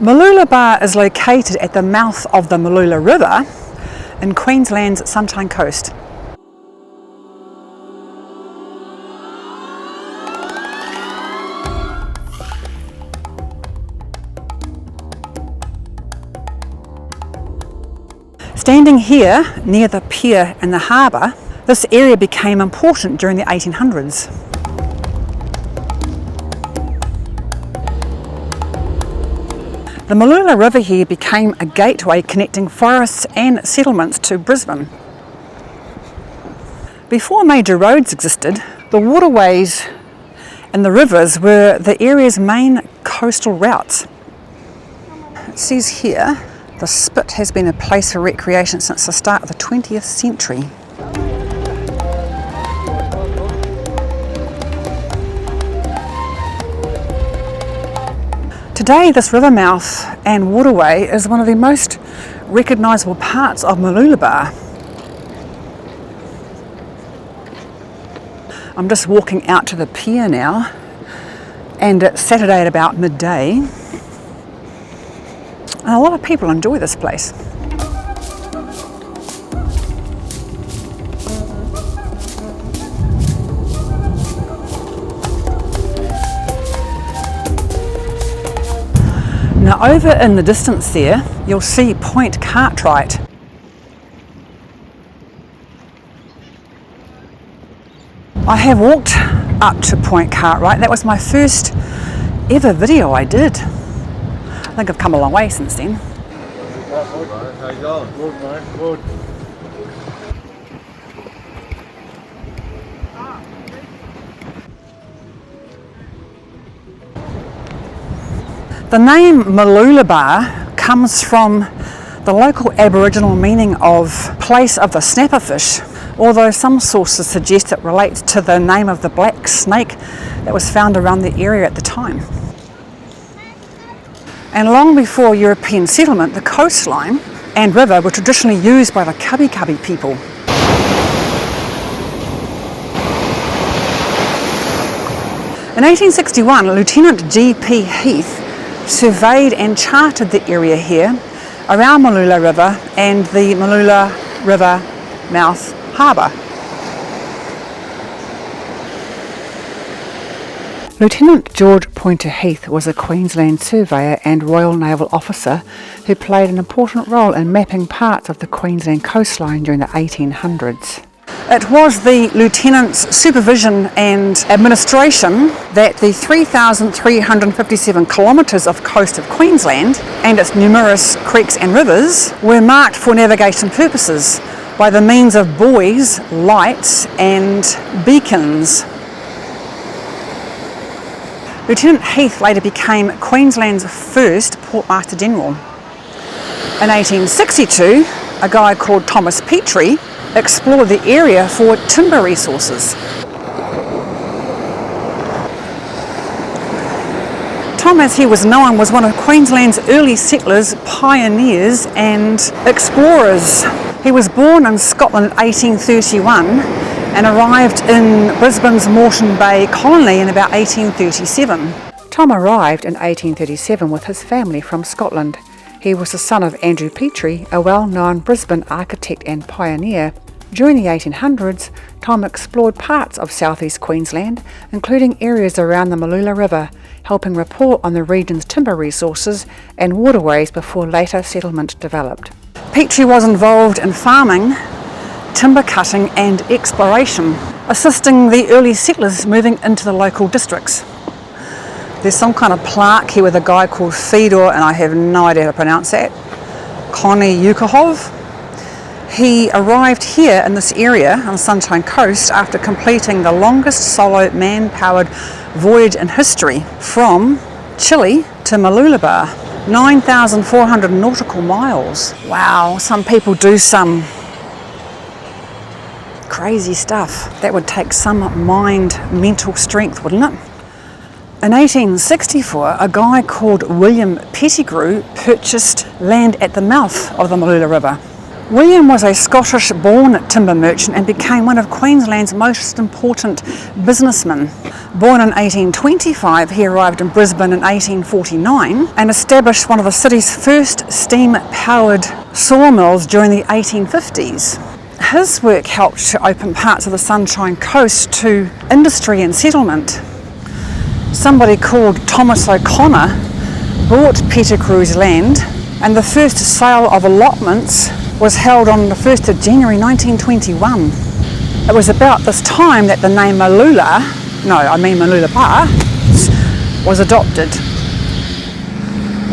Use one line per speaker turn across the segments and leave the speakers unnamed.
Mooloolaba is located at the mouth of the Mooloolaba River in Queensland's Sunshine Coast. Standing here near the pier and the harbour, this area became important during the 1800s. The Mooloolaba River here became a gateway connecting forests and settlements to Brisbane. Before major roads existed, the waterways and the rivers were the area's main coastal routes. It says here, the spit has been a place for recreation since the start of the 20th century. Today, this river mouth and waterway is one of the most recognisable parts of Mooloolaba. I'm just walking out to the pier now, and it's Saturday at about midday. And a lot of people enjoy this place. Now over in the distance there, you'll see Point Cartwright. I have walked up to Point Cartwright. That was my first ever video I did. I think I've come a long way since then.
How you going? Good, mate. Good.
The name Mooloolaba comes from the local Aboriginal meaning of place of the snapperfish, although some sources suggest it relates to the name of the black snake that was found around the area at the time. And long before European settlement, the coastline and river were traditionally used by the Kabi Kabi people. In 1861, Lieutenant G.P. Heath surveyed and charted the area here around Mooloolaba River and the Mooloolaba River mouth harbour. Lieutenant George Poynter Heath was a Queensland surveyor and Royal Naval officer who played an important role in mapping parts of the Queensland coastline during the 1800s. It was the Lieutenant's supervision and administration that the 3,357 kilometres of coast of Queensland and its numerous creeks and rivers were marked for navigation purposes by the means of buoys, lights and beacons. Lieutenant Heath later became Queensland's first Portmaster General. In 1862, a guy called Thomas Petrie explored the area for timber resources. Tom, as he was known, was one of Queensland's early settlers, pioneers and explorers. He was born in Scotland in 1831 and arrived in Brisbane's Moreton Bay colony in about 1837. Tom arrived in 1837 with his family from Scotland. He was the son of Andrew Petrie, a well-known Brisbane architect and pioneer. During the 1800s, Tom explored parts of southeast Queensland, including areas around the Mooloolaba River, helping report on the region's timber resources and waterways before later settlement developed. Petrie was involved in farming, timber cutting and exploration, assisting the early settlers moving into the local districts. There's some kind of plaque here with a guy called Fedor, and I have no idea how to pronounce that, Konyukahov. He arrived here in this area on the Sunshine Coast after completing the longest solo man-powered voyage in history from Chile to Mooloolaba, 9,400 nautical miles. Wow, some people do some crazy stuff. That would take some mental strength, wouldn't it? In 1864, a guy called William Pettigrew purchased land at the mouth of the Mooloolaba River. William was a Scottish-born timber merchant and became one of Queensland's most important businessmen. Born in 1825, he arrived in Brisbane in 1849 and established one of the city's first steam-powered sawmills during the 1850s. His work helped to open parts of the Sunshine Coast to industry and settlement. Somebody called Thomas O'Connor bought Pettigrew's land, and the first sale of allotments was held on the 1st of January 1921. It was about this time that the name Mooloolaba was adopted.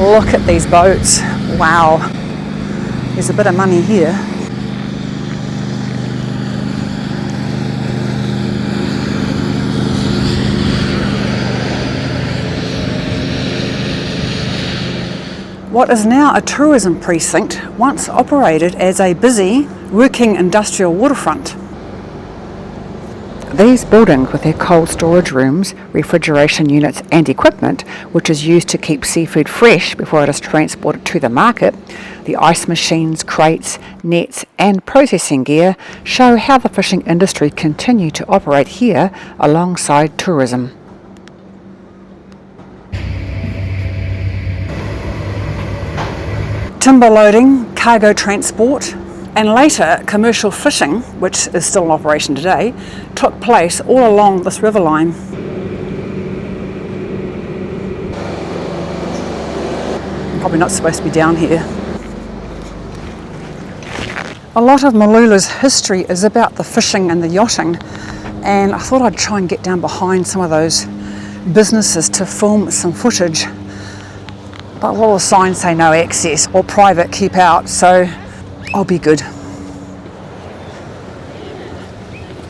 Look at these boats. Wow. There's a bit of money here. What is now a tourism precinct once operated as a busy, working industrial waterfront. These buildings with their cold storage rooms, refrigeration units and equipment, which is used to keep seafood fresh before it is transported to the market, the ice machines, crates, nets and processing gear show how the fishing industry continued to operate here alongside tourism. Timber loading, cargo transport, and later commercial fishing, which is still in operation today, took place all along this river line. I'm probably not supposed to be down here. A lot of Mooloola's history is about the fishing and the yachting, and I thought I'd try and get down behind some of those businesses to film some footage. But all the signs say no access or private, keep out, so I'll be good.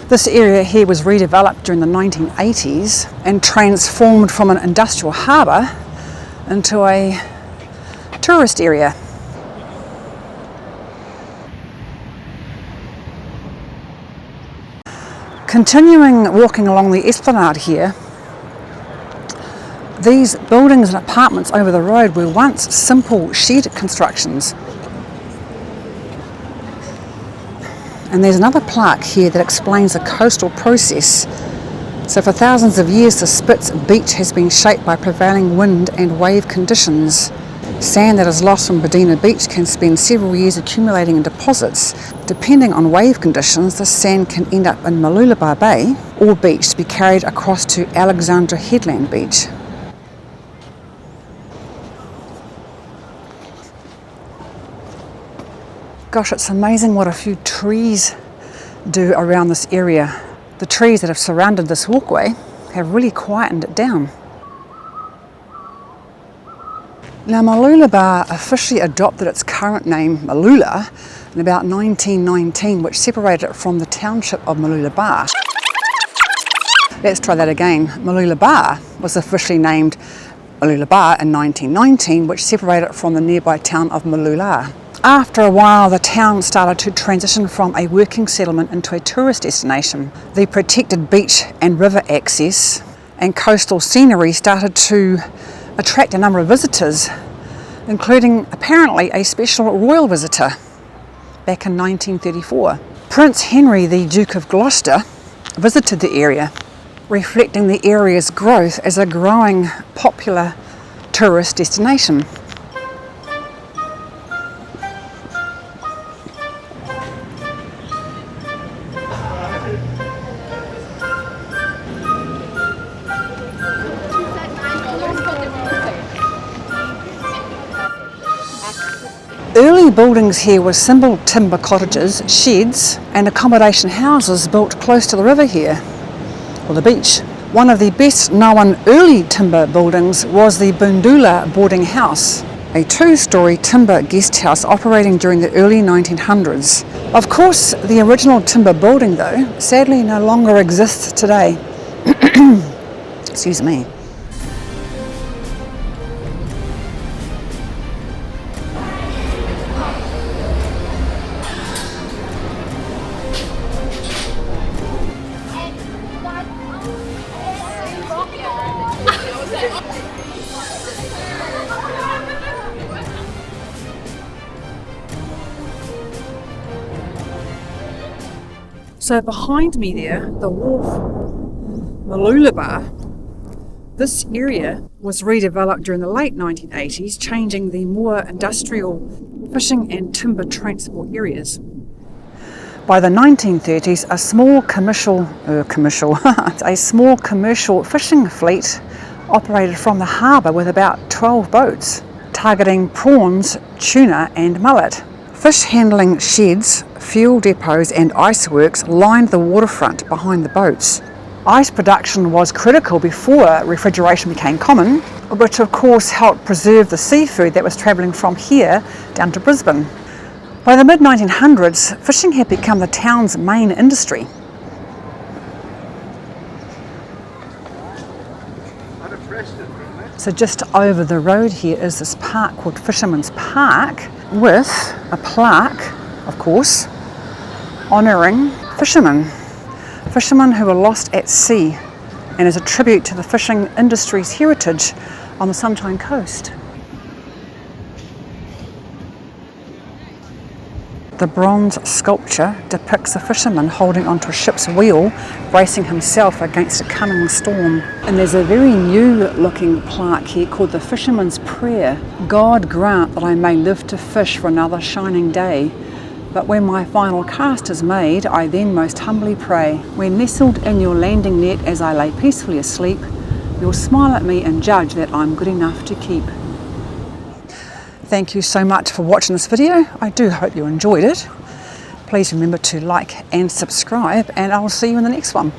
This area here was redeveloped during the 1980s and transformed from an industrial harbour into a tourist area. Continuing walking along the esplanade here, these buildings and apartments over the road were once simple shed constructions. And there's another plaque here that explains the coastal process. So for thousands of years the Spitz beach has been shaped by prevailing wind and wave conditions. Sand that is lost from Bedina Beach can spend several years accumulating in deposits. Depending on wave conditions, this sand can end up in Mooloolaba Bay or beach to be carried across to Alexandra Headland Beach. Gosh, it's amazing what a few trees do around this area. The trees that have surrounded this walkway have really quietened it down. Now, Mooloolaba officially adopted its current name, Mooloola, in about 1919, which separated it from the township of Mooloolaba. Let's try that again. Mooloolaba was officially named Mooloolaba in 1919, which separated it from the nearby town of Mooloola. After a while, the town started to transition from a working settlement into a tourist destination. The protected beach and river access and coastal scenery started to attract a number of visitors, including apparently a special royal visitor back in 1934. Prince Henry, the Duke of Gloucester, visited the area, reflecting the area's growth as a growing popular tourist destination. Early buildings here were simple timber cottages, sheds and accommodation houses built close to the river here, or the beach. One of the best known early timber buildings was the Boondoollah boarding house, a two-storey timber guest house operating during the early 1900s. Of course, the original timber building though, sadly no longer exists today. Excuse me. So behind me there, the wharf, Mooloolaba, this area was redeveloped during the late 1980s, changing the more industrial fishing and timber transport areas. By the 1930s, a small commercial fishing fleet operated from the harbour with about 12 boats, targeting prawns, tuna and mullet. Fish handling sheds, fuel depots and iceworks lined the waterfront behind the boats. Ice production was critical before refrigeration became common, which of course helped preserve the seafood that was travelling from here down to Brisbane. By the mid-1900s, fishing had become the town's main industry. So just over the road here is this park called Fisherman's Park, with a plaque, of course, honouring fishermen who were lost at sea, and is a tribute to the fishing industry's heritage on the Sunshine Coast. The bronze sculpture depicts a fisherman holding onto a ship's wheel, bracing himself against a coming storm. And there's a very new looking plaque here called the Fisherman's Prayer. God grant that I may live to fish for another shining day. But when my final cast is made, I then most humbly pray. When nestled in your landing net as I lay peacefully asleep, you'll smile at me and judge that I'm good enough to keep. Thank you so much for watching this video. I do hope you enjoyed it. Please remember to like and subscribe, and I'll see you in the next one.